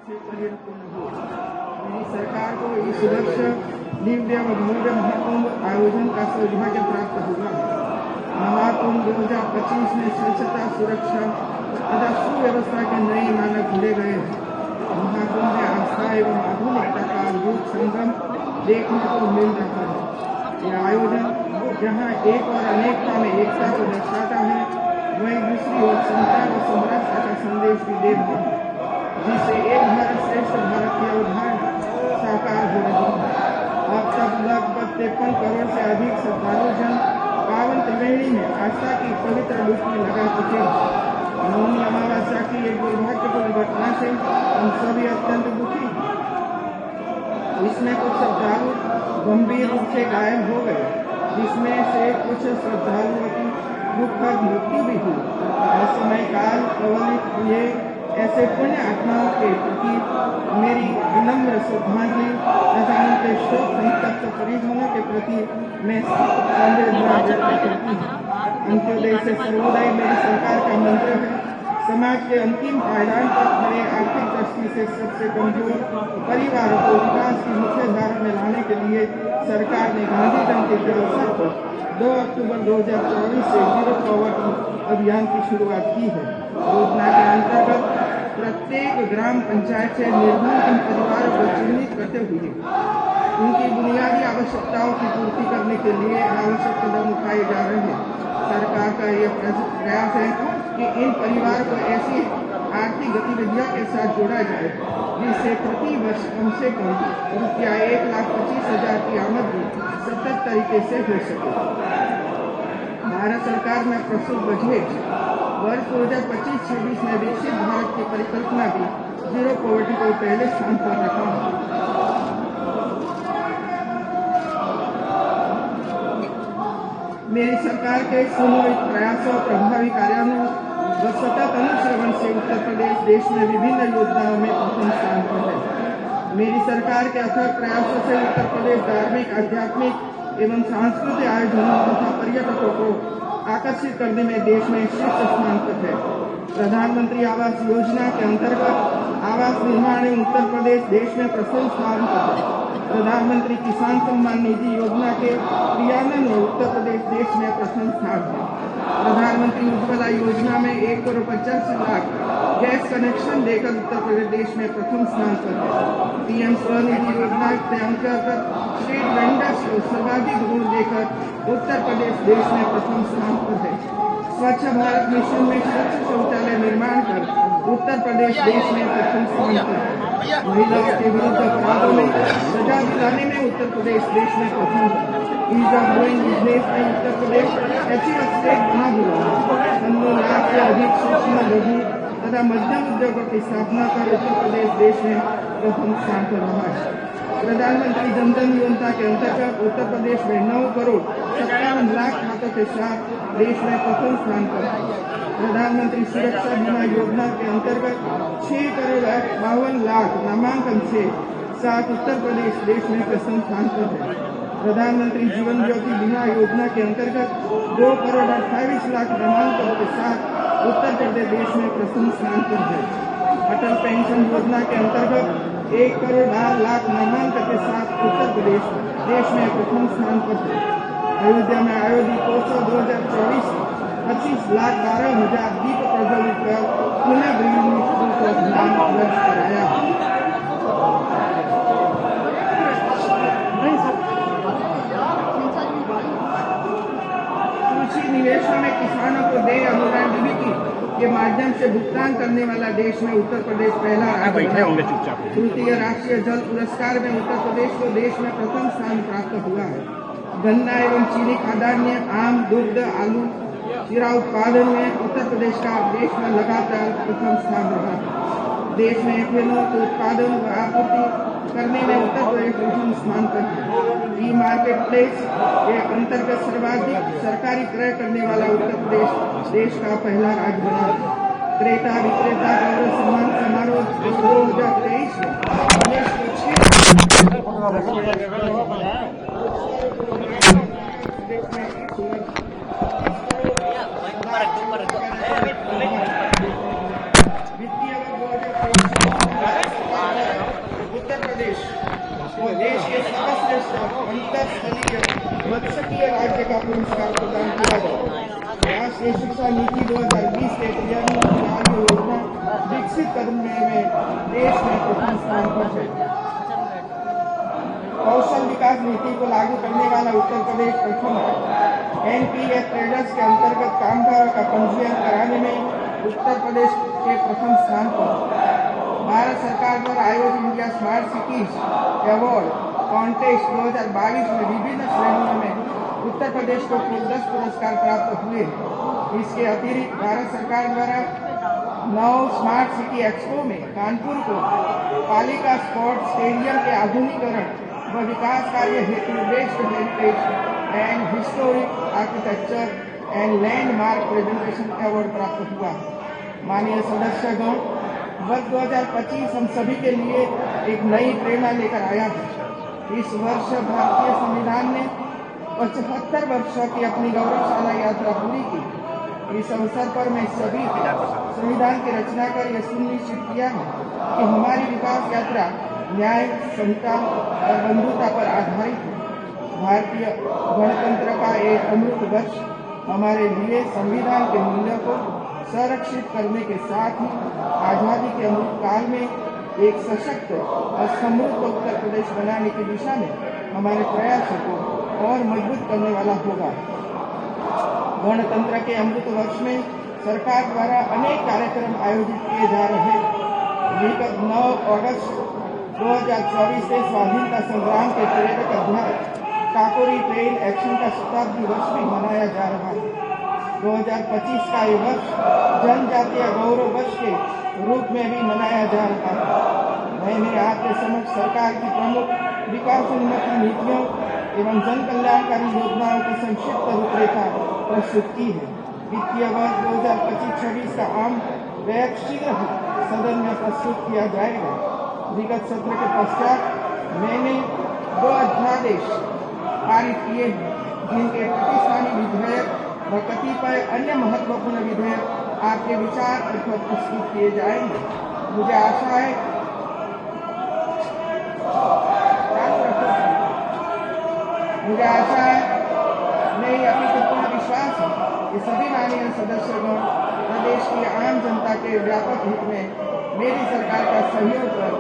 से परिपूर्ण हो। मेरी सरकार को इस वर्ष दिव्य व भव्य महाकुंभ आयोजन का सौभाग्य प्राप्त हुआ। महाकुंभ 2025 में स्वच्छता, सुरक्षा तथा सुव्यवस्था के नए मानक जुड़े गए हैं। महाकुंभ में आस्था एवं आधुनिकता का अद्भुत संगम देखने को मिल रहा है। यह आयोजन जहाँ एक और अनेकता में एकता को दर्शाता है, वहीं दूसरी ओर समता व समरसता का संदेश भी दे रहा है, जिससे एक भारत श्रेष्ठ भारत की अवधारणा साकार हो रही है। अब तक लगभग 53 करोड़ से अधिक श्रद्धालु जन पावन त्रिवेणी में आस्था की पवित्र डुबकी लगा चुके हैं। मौनी अमावस्या की एक दुर्भाग्यपूर्ण घटना से हम सभी अत्यंत दुखी हैं। इसमें कुछ श्रद्धालु गंभीर रूप से घायल हो गए, जिसमें से कुछ श्रद्धालुओं की दुखद मृत्यु भी हुई। समय काल प्रवलित हुए ऐसे पुण्य आत्माओं के प्रति मेरी विनम्र श्रद्धांजलि तथा उनके शोक संतप्त परिजनों के प्रति मैं संवेदना व्यक्त करती हूँ। अंत्योदय से सर्वोदय मेरी सरकार का मंत्र है। समाज के अंतिम पायदान पर खड़े आर्थिक दृष्टि से सबसे कमजोर परिवारों को विकास की मुख्य धारा में लाने के लिए सरकार ने गांधी जयंती के अवसर पर 2 अक्टूबर 2024 से जीरो पॉवर्टी अभियान की शुरुआत की है। योजना के अंतर्गत प्रत्येक ग्राम पंचायत से निर्धन परिवारों को चिन्हित करते हुए उनकी बुनियादी आवश्यकताओं की पूर्ति करने के लिए आवश्यक कदम उठाए जा रहे हैं। सरकार का यह प्रयास है कि इन परिवारों को ऐसी आर्थिक गतिविधियों के साथ जोड़ा जाए जिससे प्रति वर्ष कम से कम रुपया 1,25,000 की आमदनी सतत तरीके से हो सके। भारत सरकार में प्रस्तुत बजट वर्ष 2025-26 में विकसित भारत की परिकल्पना भी जीरो पॉवर्टी को पहले स्थान पर रखा है। मेरी सरकार के सुनियोजित प्रयासों, प्रभावी कार्यान्वयन व सतत अनुश्रवण से उत्तर प्रदेश देश में विभिन्न योजनाओं में प्रथम स्थान पर है। मेरी सरकार के अथक प्रयासों से उत्तर प्रदेश धार्मिक, आध्यात्मिक एवं सांस्कृतिक आयोजनों तथा पर्यटकों को आकर्षित करने में देश में शीर्ष स्थान पर है। प्रधानमंत्री आवास योजना के अंतर्गत आवास निर्माण में उत्तर प्रदेश देश में प्रथम स्थान पर है। प्रधानमंत्री किसान सम्मान निधि योजना के क्रियान्वयन में उत्तर प्रदेश देश में प्रथम स्थान है। प्रधानमंत्री उज्ज्वला योजना में 1,85,00,000 गैस कनेक्शन देकर उत्तर प्रदेश देश में प्रथम स्थान पर है। पीएम स्वनिधि योजना के अंतर्गत स्ट्रीट वेंडर्स को सर्वाधिक ऋण देकर उत्तर प्रदेश देश में प्रथम स्थान पर है। स्वच्छ भारत मिशन में स्वच्छ शौचालय निर्माण कर उत्तर प्रदेश देश में प्रथम स्थान पर है। महिलाओं के विरुद्ध अपराधों में सजा दिलाने में उत्तर प्रदेश देश में प्रथम है। ईज ऑफ डूइंग बिजनेस में उत्तर प्रदेश ऐसी स्टेट बना हुआ है। 15 लाख से अधिक सूक्ष्म, लघु तथा मध्यम उद्योगों की स्थापना कर उत्तर प्रदेश देश में प्रथम स्थान पर रहा है। प्रधानमंत्री जन धन योजना के अंतर्गत उत्तर प्रदेश में 9,57,00,000 खातों के साथ देश में प्रथम स्थान पर है। प्रधानमंत्री सुरक्षा बीमा योजना के अंतर्गत 6,52,00,000 नामांकन से साथ उत्तर प्रदेश देश में प्रथम स्थान पर है। प्रधानमंत्री जीवन ज्योति बीमा योजना के अंतर्गत 2,28,00,000 नामांकन के साथ उत्तर प्रदेश देश में प्रथम स्थान पर है। अटल पेंशन योजना के अंतर्गत 1,02,00,000 नामांकन के साथ उत्तर प्रदेश देश में प्रथम स्थान पर है। अयोध्या में आयोजित उत्सव 2024 25,12,000 दीप प्रज्वलित कर पुनः गृहिणी को अभियान दर्ज कराया। कृषि निवेशों में किसानों को देय अनुदान डीबीटी के माध्यम से भुगतान करने वाला देश में उत्तर प्रदेश पहला राज्य है। तृतीय राष्ट्रीय जल पुरस्कार में उत्तर प्रदेश को देश में प्रथम स्थान प्राप्त हुआ है। गन्ना एवं चीनी खाद्यान्न, आम, दुग्ध, आलू जीरा उत्पादन में उत्तर प्रदेश का देश में लगातार प्रथम स्थान रहा है। देश में एथेनॉल के उत्पादन व आपूर्ति करने में उत्तर प्रदेश प्रथम स्थान पर है। ई मार्केट प्लेस के अंतर्गत सर्वाधिक सरकारी क्रय करने वाला उत्तर प्रदेश देश का पहला राज्य बना है। क्रेता विक्रेता गौरव सम्मान समारोह 2023 में प्रदेश वित्तीय वर्ष राष्ट्रीय शिक्षा नीति 2020 के क्रियान्वयन योजना विकसित करने में देश में प्रथम स्थान पर है। कौशल विकास नीति को लागू करने वाला उत्तर प्रदेश प्रथम है। एनपीएस ट्रेडर्स के अंतर्गत कामगारों का पंजीयन कराने में उत्तर प्रदेश के प्रथम स्थान पर। भारत सरकार द्वारा आयोजित India smart cities award contest 2022 में विभिन्न श्रेणियों में उत्तर प्रदेश को कुल 10 पुरस्कार प्राप्त हुए। इसके अतिरिक्त भारत सरकार द्वारा 9 स्मार्ट सिटी एक्सपो में कानपुर को पालिका स्पोर्ट्स स्टेडियम के आधुनिकीकरण व विकास कार्य हेतु best heritage and historic architecture and landmark presentation award प्राप्त हुआ। माननीय सदस्यगण, वर्ष 2025 हम सभी के लिए एक नई प्रेरणा लेकर आया है। इस वर्ष भारतीय संविधान ने 75 वर्ष की अपनी गौरवशाली यात्रा पूरी की। इस अवसर पर मैं सभी संविधान की रचना कर यह सुनिश्चित किया है कि हमारी विकास यात्रा न्याय, समता और बंधुता पर आधारित है। भारतीय गणतंत्र का एक अमृत वर्ष हमारे लिए संविधान के मूल्यों को संरक्षित करने के साथ ही आजादी के अमृत काल में एक सशक्त और समृद्ध उत्तर प्रदेश बनाने की दिशा में हमारे प्रयासों को और मजबूत करने वाला होगा। गणतंत्र के अमृत वर्ष में सरकार द्वारा अनेक कार्यक्रम आयोजित किए जा रहे हैं। विगत 9 अगस्त 2024 से स्वाधीनता संग्राम के प्रेरक अध्याय काकोरी ट्रेन एक्शन का शताब्दी वर्ष भी मनाया जा रहा है। 2025 का ये वर्ष जनजातीय गौरव वर्ष के रूप में भी मनाया जा रहा है। मैंने आपके समक्ष सरकार की प्रमुख विकासोन्मुखी नीतियों एवं जन कल्याणकारी योजनाओं की संक्षिप्त रूपरेखा प्रस्तुत की है। वित्तीय वर्ष 2025-26 का आम व्यय शीघ्र ही सदन में प्रस्तुत किया जाएगा। विगत सत्र के पश्चात मैंने 2 अध्यादेश पारित किए हैं, जिनके प्रतिस्थानी विधेयक व कतिपय अन्य महत्वपूर्ण विधेयक आपके विचार पर प्रस्तुत किए जाएंगे। मुझे आशा है नहीं अभी तक पूर्ण विश्वास है कि सभी माननीय सदस्यगण प्रदेश की आम जनता के व्यापक हित में मेरी सरकार का सहयोग कर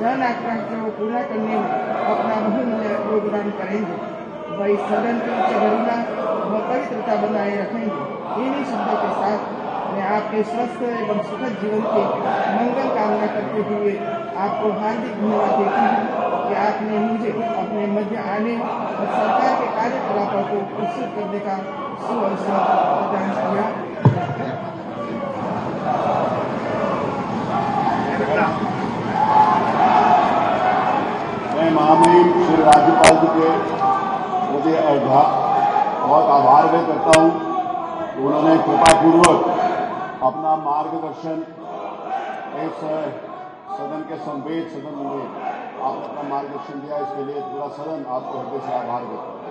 जन आकांक्षा को पूरा करने में अपना बहुमूल्य योगदान करेंगे। वही सदन की उच्च गरिमा व पवित्रता बनाए रखेंगे। इन्हीं शब्दों के साथ मैं आपके स्वस्थ एवं सुखद जीवन के मंगल कामना करते हुए आपको हार्दिक धन्यवाद देती हूँ कि आपने मुझे अपने मध्य आने और सरकार के कार्यकलापों को प्रस्तुत करने का सुअवसर प्रदान किया। मैं महामहिम श्री राज्यपाल जी के मुझे बहुत आभार व्यक्त करता हूँ। उन्होंने कृपापूर्वक अपना मार्गदर्शन इस सदन के संवेद सदन में आपने अपना मार्गदर्शन दिया। इसके लिए पूरा सदन आपको हृदय से आभार व्यक्त करता है।